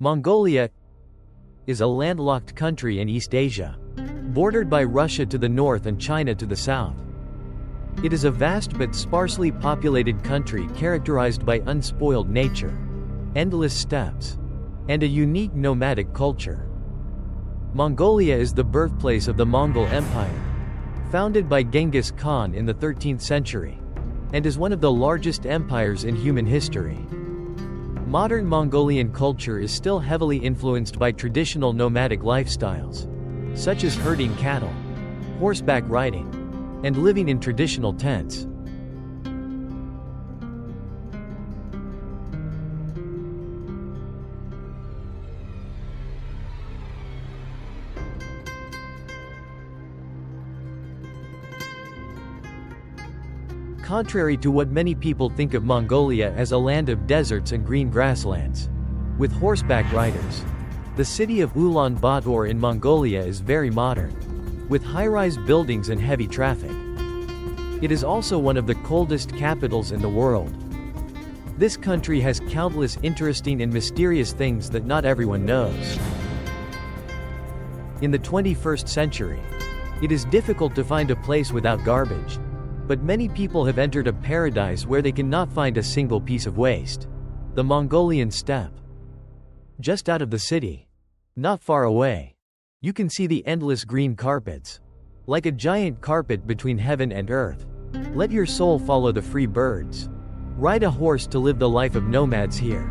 Mongolia is a landlocked country in East Asia, bordered by Russia to the north and China to the south. It is a vast but sparsely populated country characterized by unspoiled nature, endless steppes, and a unique nomadic culture. Mongolia is the birthplace of the Mongol Empire, founded by Genghis Khan in the 13th century, and is one of the largest empires in human history. Modern Mongolian culture is still heavily influenced by traditional nomadic lifestyles, such as herding cattle, horseback riding, and living in traditional tents. Contrary to what many people think of Mongolia as a land of deserts and green grasslands, with horseback riders, the city of Ulaanbaatar in Mongolia is very modern, with high-rise buildings and heavy traffic. It is also one of the coldest capitals in the world. This country has countless interesting and mysterious things that not everyone knows. In the 21st century, it is difficult to find a place without garbage. But many people have entered a paradise where they cannot find a single piece of waste. The Mongolian steppe. Just out of the city, not far away, you can see the endless green carpets. Like a giant carpet between heaven and earth. Let your soul follow the free birds. Ride a horse to live the life of nomads here.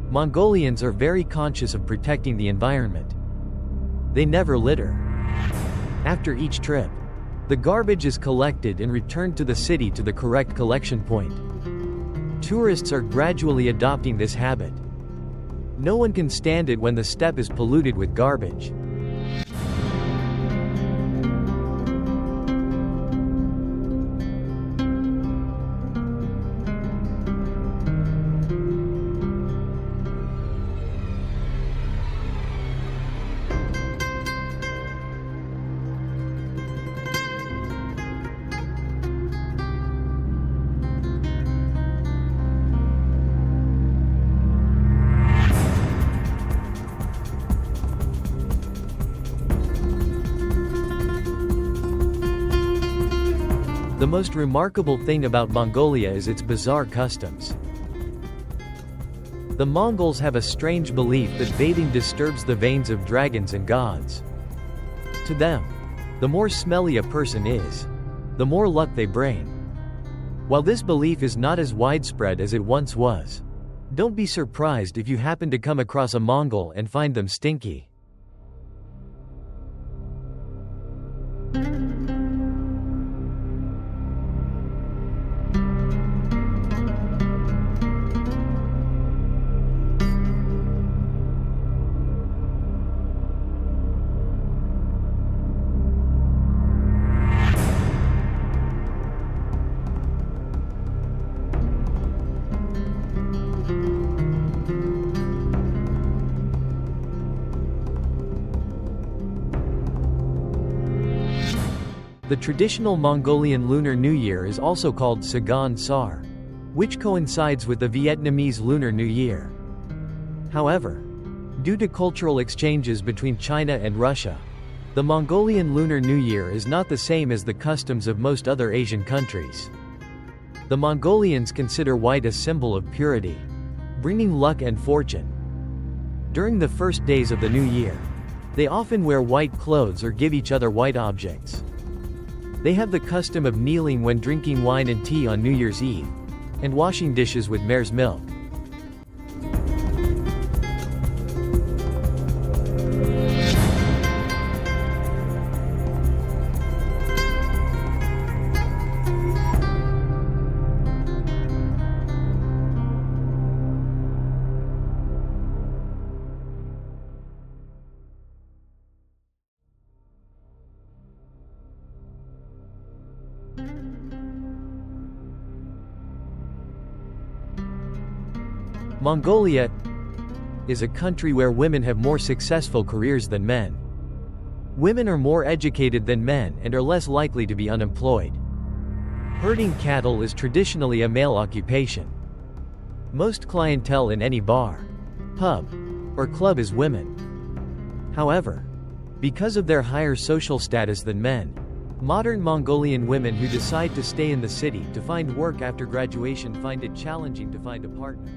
Mongolians are very conscious of protecting the environment. They never litter. After each trip, the garbage is collected and returned to the city to the correct collection point. Tourists are gradually adopting this habit. No one can stand it when the steppe is polluted with garbage. The most remarkable thing about Mongolia is its bizarre customs. The Mongols have a strange belief that bathing disturbs the veins of dragons and gods. To them, the more smelly a person is, the more luck they bring. While this belief is not as widespread as it once was, don't be surprised if you happen to come across a Mongol and find them stinky. The traditional Mongolian Lunar New Year is also called Sagan Sar, which coincides with the Vietnamese Lunar New Year. However, due to cultural exchanges between China and Russia, the Mongolian Lunar New Year is not the same as the customs of most other Asian countries. The Mongolians consider white a symbol of purity, bringing luck and fortune. During the first days of the new year, they often wear white clothes or give each other white objects. They have the custom of kneeling when drinking wine and tea on New Year's Eve, and washing dishes with mare's milk. Mongolia is a country where women have more successful careers than men. Women are more educated than men and are less likely to be unemployed. Herding cattle is traditionally a male occupation. Most clientele in any bar, pub, or club is women. However, because of their higher social status than men, modern Mongolian women who decide to stay in the city to find work after graduation find it challenging to find a partner.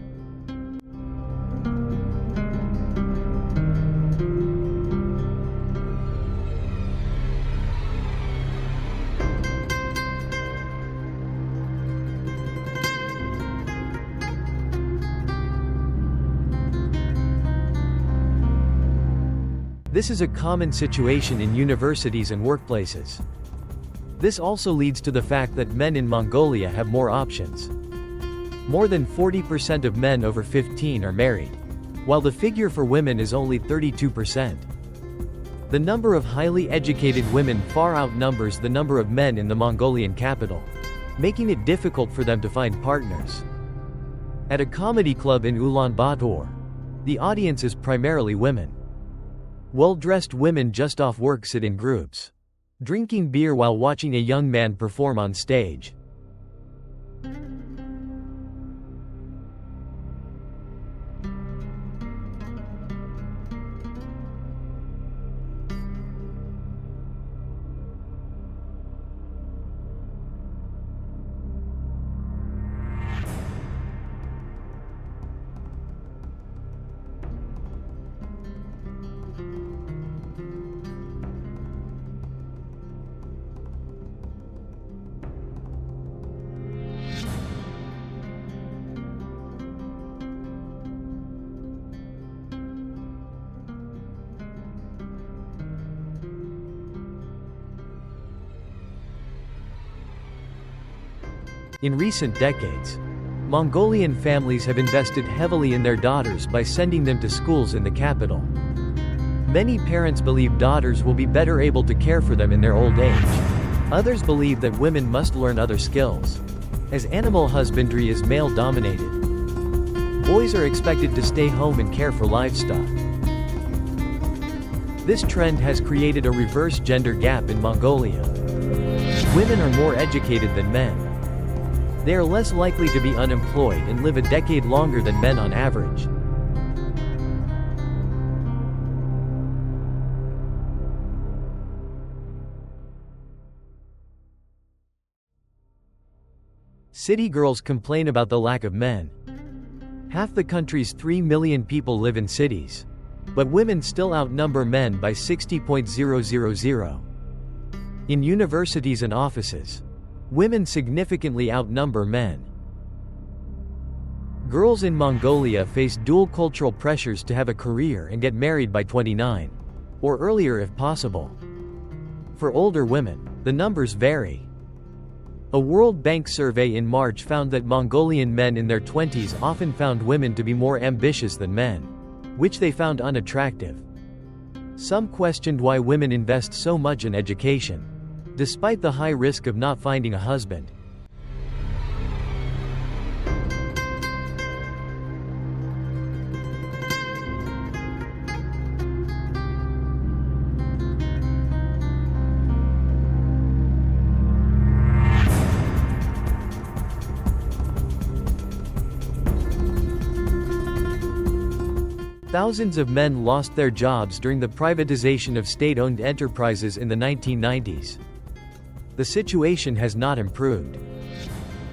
This is a common situation in universities and workplaces. This also leads to the fact that men in Mongolia have more options. More than 40% of men over 15 are married, while the figure for women is only 32%. The number of highly educated women far outnumbers the number of men in the Mongolian capital, making it difficult for them to find partners. At a comedy club in Ulaanbaatar, the audience is primarily women. Well-dressed women just off work sit in groups, drinking beer while watching a young man perform on stage. In recent decades, Mongolian families have invested heavily in their daughters by sending them to schools in the capital. Many parents believe daughters will be better able to care for them in their old age. Others believe that women must learn other skills, as animal husbandry is male-dominated. Boys are expected to stay home and care for livestock. This trend has created a reverse gender gap in Mongolia. Women are more educated than men. They are less likely to be unemployed and live a decade longer than men on average. City girls complain about the lack of men. Half the country's 3 million people live in cities, but women still outnumber men by 60.000. In universities and offices, women significantly outnumber men. Girls in Mongolia face dual cultural pressures to have a career and get married by 29, or earlier if possible. For older women, the numbers vary. A World Bank survey in March found that Mongolian men in their 20s often found women to be more ambitious than men, which they found unattractive. Some questioned why women invest so much in education, despite the high risk of not finding a husband. Thousands of men lost their jobs during the privatization of state-owned enterprises in the 1990s. The situation has not improved.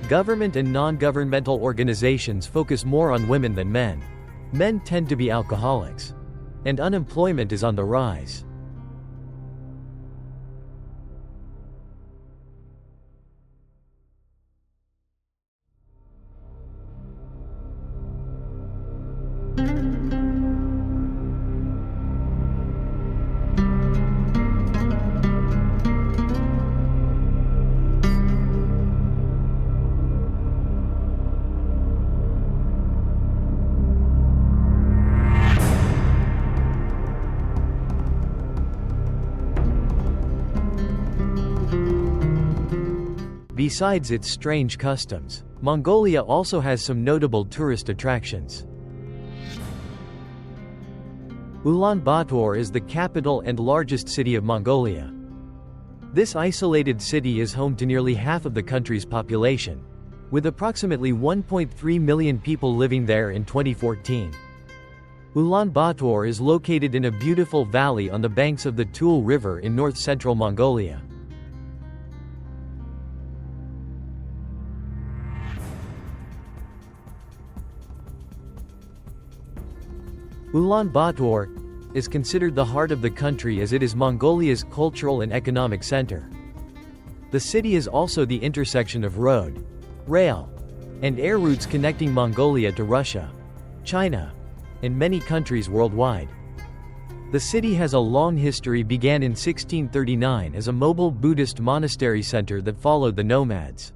Government and non-governmental organizations focus more on women than men. Men tend to be alcoholics, and unemployment is on the rise. Besides its strange customs, Mongolia also has some notable tourist attractions. Ulaanbaatar is the capital and largest city of Mongolia. This isolated city is home to nearly half of the country's population, with approximately 1.3 million people living there in 2014. Ulaanbaatar is located in a beautiful valley on the banks of the Tool River in north-central Mongolia. Ulaanbaatar is considered the heart of the country as it is Mongolia's cultural and economic center. The city is also the intersection of road, rail, and air routes connecting Mongolia to Russia, China, and many countries worldwide. The city has a long history, began in 1639 as a mobile Buddhist monastery center that followed the nomads.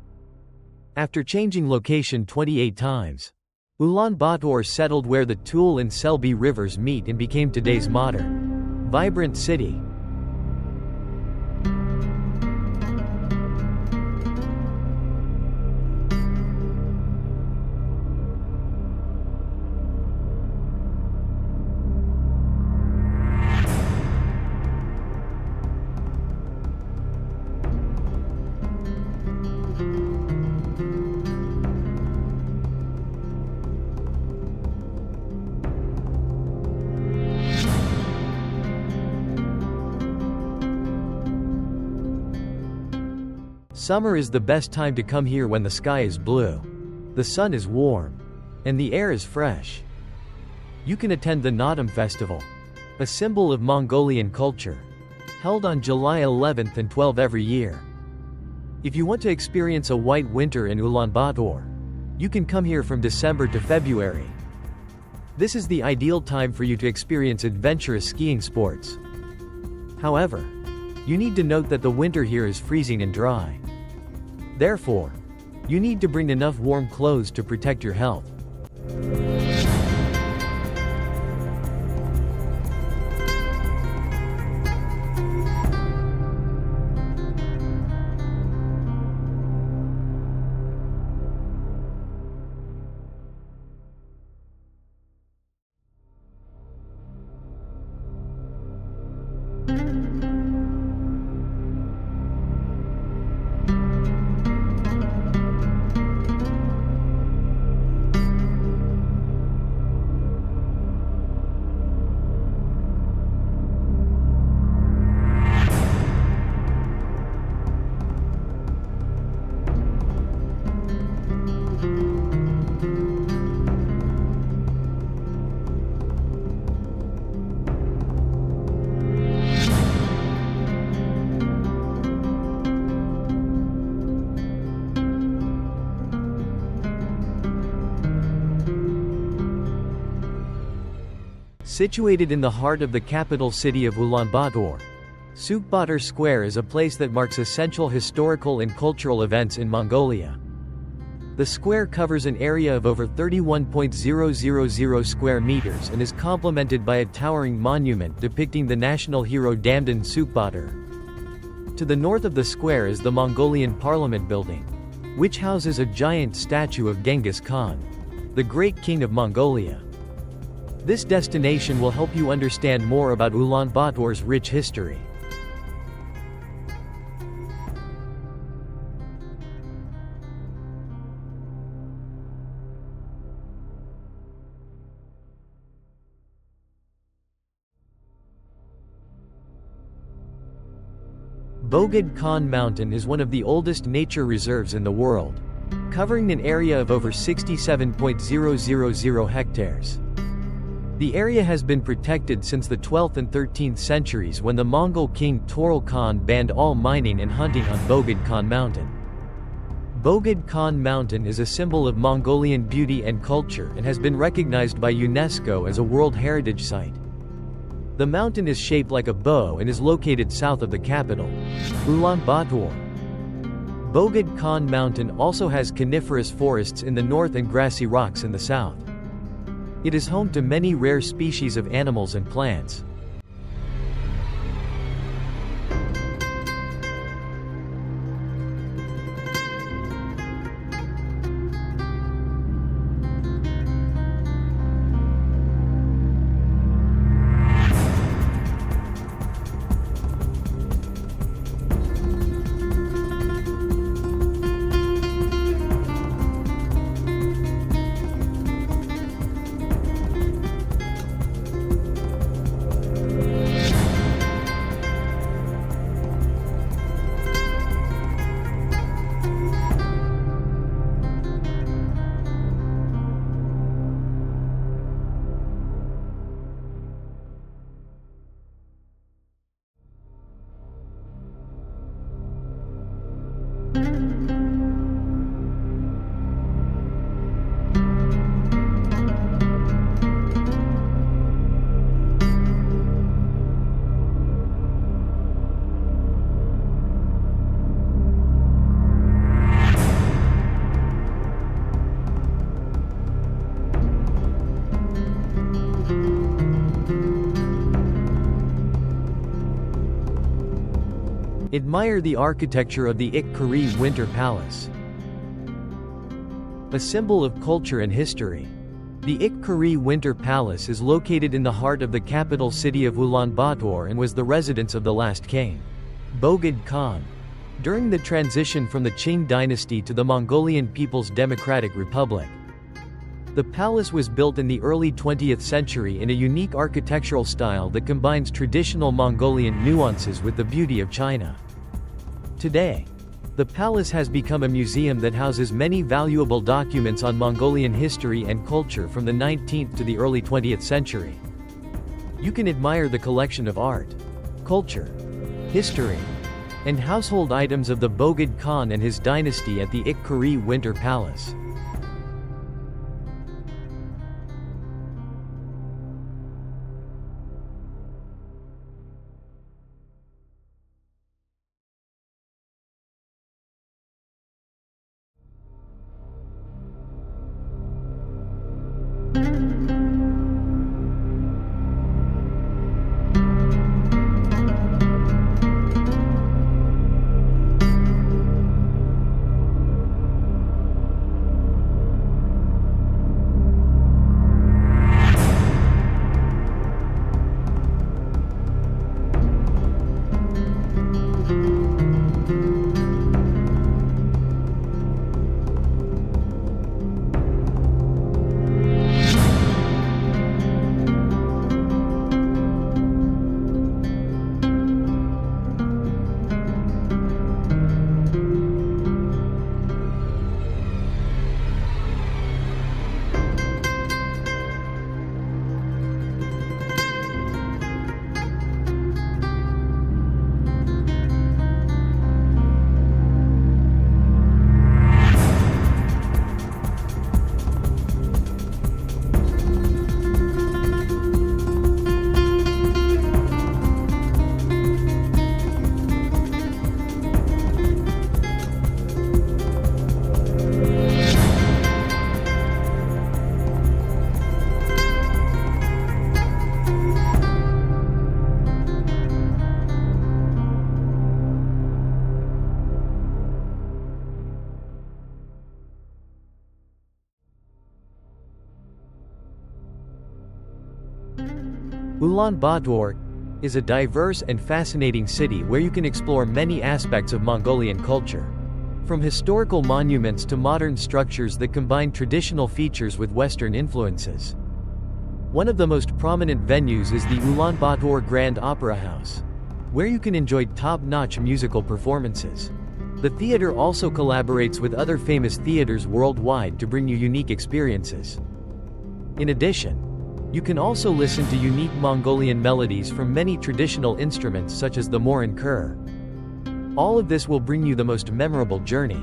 After changing location 28 times, Ulaanbaatar settled where the Tool and Selby rivers meet and became today's modern, vibrant city. Summer is the best time to come here when the sky is blue, the sun is warm, and the air is fresh. You can attend the Nomadic festival, a symbol of Mongolian culture, held on July 11th and 12th every year. If you want to experience a white winter in Ulaanbaatar, you can come here from December to February. This is the ideal time for you to experience adventurous skiing sports. However, you need to note that the winter here is freezing and dry. Therefore, you need to bring enough warm clothes to protect your health. Situated in the heart of the capital city of Ulaanbaatar, Sukhbaatar Square is a place that marks essential historical and cultural events in Mongolia. The square covers an area of over 31,000 square meters and is complemented by a towering monument depicting the national hero Damdan Sukhbaatar. To the north of the square is the Mongolian Parliament building, which houses a giant statue of Genghis Khan, the great king of Mongolia. This destination will help you understand more about Ulaanbaatar's rich history. Bogd Khan Mountain is one of the oldest nature reserves in the world, covering an area of over 67,000 hectares. The area has been protected since the 12th and 13th centuries when the Mongol king Toral Khan banned all mining and hunting on Bogd Khan Mountain. Bogd Khan Mountain is a symbol of Mongolian beauty and culture and has been recognized by UNESCO as a World Heritage Site. The mountain is shaped like a bow and is located south of the capital, Ulaanbaatar. Bogd Khan Mountain also has coniferous forests in the north and grassy rocks in the south. It is home to many rare species of animals and plants. Admire the architecture of the Ik-Kari Winter Palace. A symbol of culture and history. The Ik-Kari Winter Palace is located in the heart of the capital city of Ulaanbaatar and was the residence of the last king, Bogd Khan. During the transition from the Qing dynasty to the Mongolian People's Democratic Republic, the palace was built in the early 20th century in a unique architectural style that combines traditional Mongolian nuances with the beauty of China. Today, the palace has become a museum that houses many valuable documents on Mongolian history and culture from the 19th to the early 20th century. You can admire the collection of art, culture, history, and household items of the Bogd Khan and his dynasty at the Ik-Kari Winter Palace. Ulaanbaatar is a diverse and fascinating city where you can explore many aspects of Mongolian culture. From historical monuments to modern structures that combine traditional features with Western influences. One of the most prominent venues is the Ulaanbaatar Grand Opera House, where you can enjoy top-notch musical performances. The theater also collaborates with other famous theaters worldwide to bring you unique experiences. In addition, you can also listen to unique Mongolian melodies from many traditional instruments such as the morin khur. All of this will bring you the most memorable journey.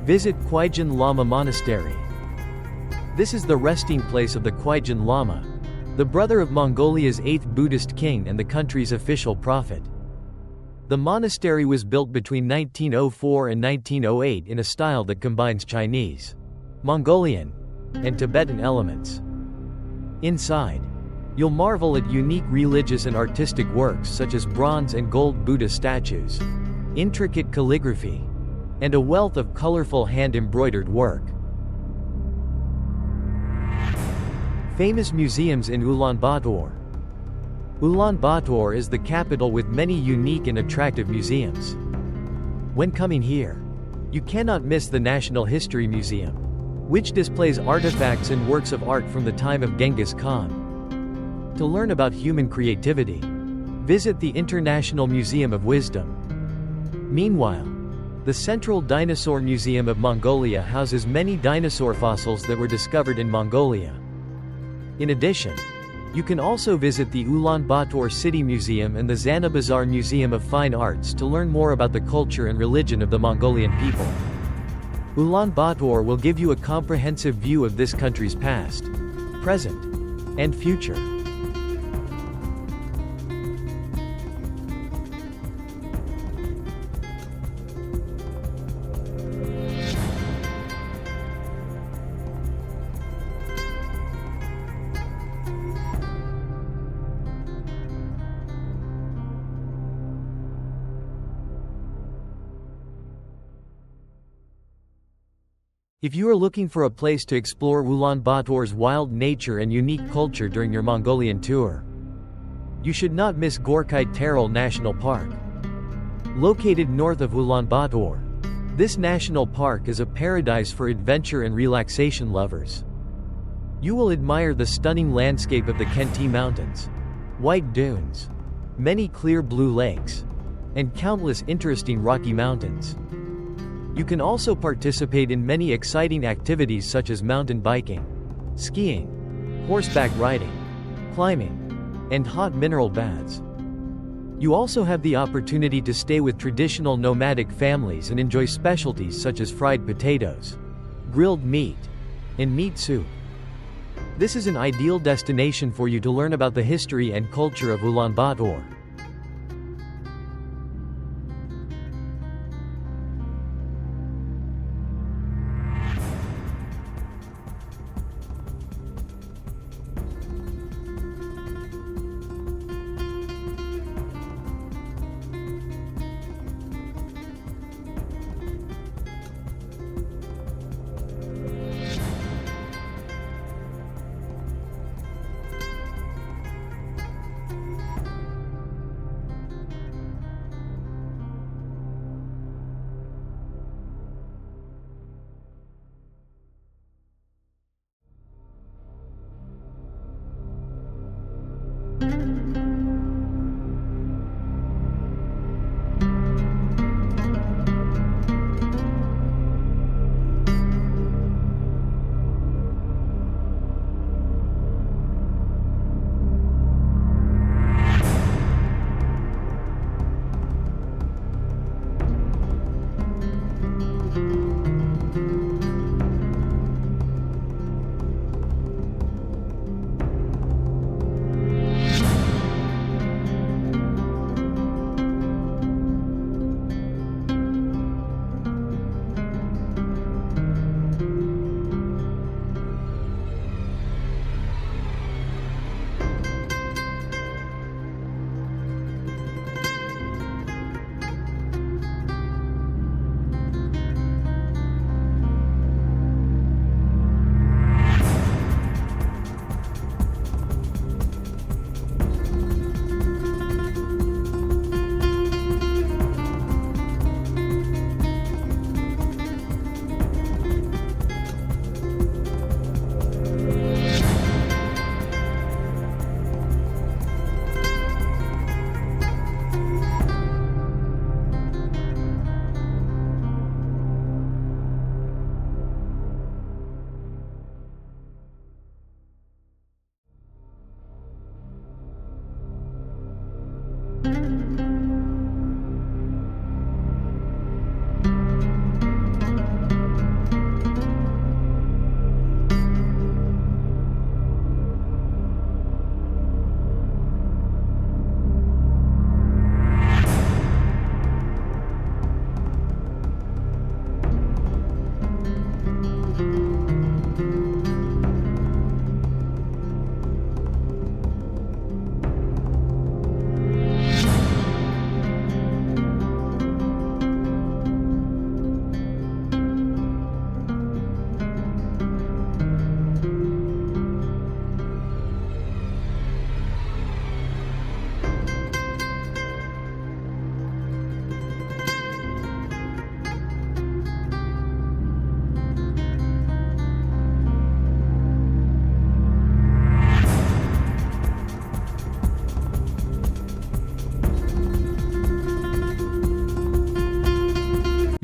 Visit Khyegen Lama Monastery. This is the resting place of the Khyegen Lama, the brother of Mongolia's 8th Buddhist king and the country's official prophet. The monastery was built between 1904 and 1908 in a style that combines Chinese, Mongolian, and Tibetan elements. Inside, you'll marvel at unique religious and artistic works such as bronze and gold Buddha statues, intricate calligraphy, and a wealth of colorful hand-embroidered work. Famous museums in Ulaanbaatar. Ulaanbaatar is the capital with many unique and attractive museums. When coming here, you cannot miss the National History Museum, which displays artifacts and works of art from the time of Genghis Khan. To learn about human creativity, visit the International Museum of Wisdom. Meanwhile, the Central Dinosaur Museum of Mongolia houses many dinosaur fossils that were discovered in Mongolia. In addition, You can also visit the Ulaanbaatar City Museum and the Zanabazar Museum of Fine Arts to learn more about the culture and religion of the Mongolian people. Ulaanbaatar will give you a comprehensive view of this country's past, present, and future. If you are looking for a place to explore Ulaanbaatar's wild nature and unique culture during your Mongolian tour, you should not miss Gorkhay Teral National Park. Located north of Ulaanbaatar, this national park is a paradise for adventure and relaxation lovers. You will admire the stunning landscape of the Khenti Mountains, white dunes, many clear blue lakes, and countless interesting rocky mountains. You can also participate in many exciting activities such as mountain biking, skiing, horseback riding, climbing, and hot mineral baths. You also have the opportunity to stay with traditional nomadic families and enjoy specialties such as fried potatoes, grilled meat, and meat soup. This is an ideal destination for you to learn about the history and culture of Ulaanbaatar.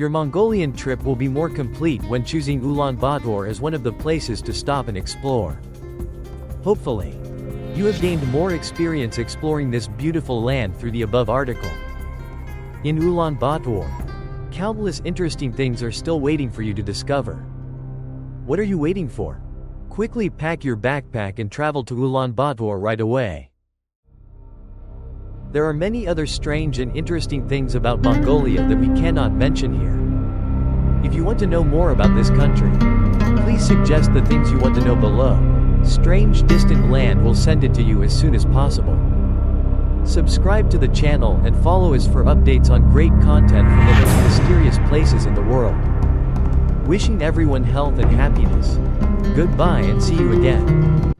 Your Mongolian trip will be more complete when choosing Ulaanbaatar as one of the places to stop and explore. Hopefully, You have gained more experience exploring this beautiful land through the above article. In Ulaanbaatar, countless interesting things are still waiting for you to discover. What are you waiting for? Quickly pack your backpack and travel to Ulaanbaatar right away. There are many other strange and interesting things about Mongolia that we cannot mention here. If you want to know more about this country, please suggest the things you want to know below. Strange Distant Land will send it to you as soon as possible. Subscribe to the channel and follow us for updates on great content from the most mysterious places in the world. Wishing everyone health and happiness. Goodbye and see you again.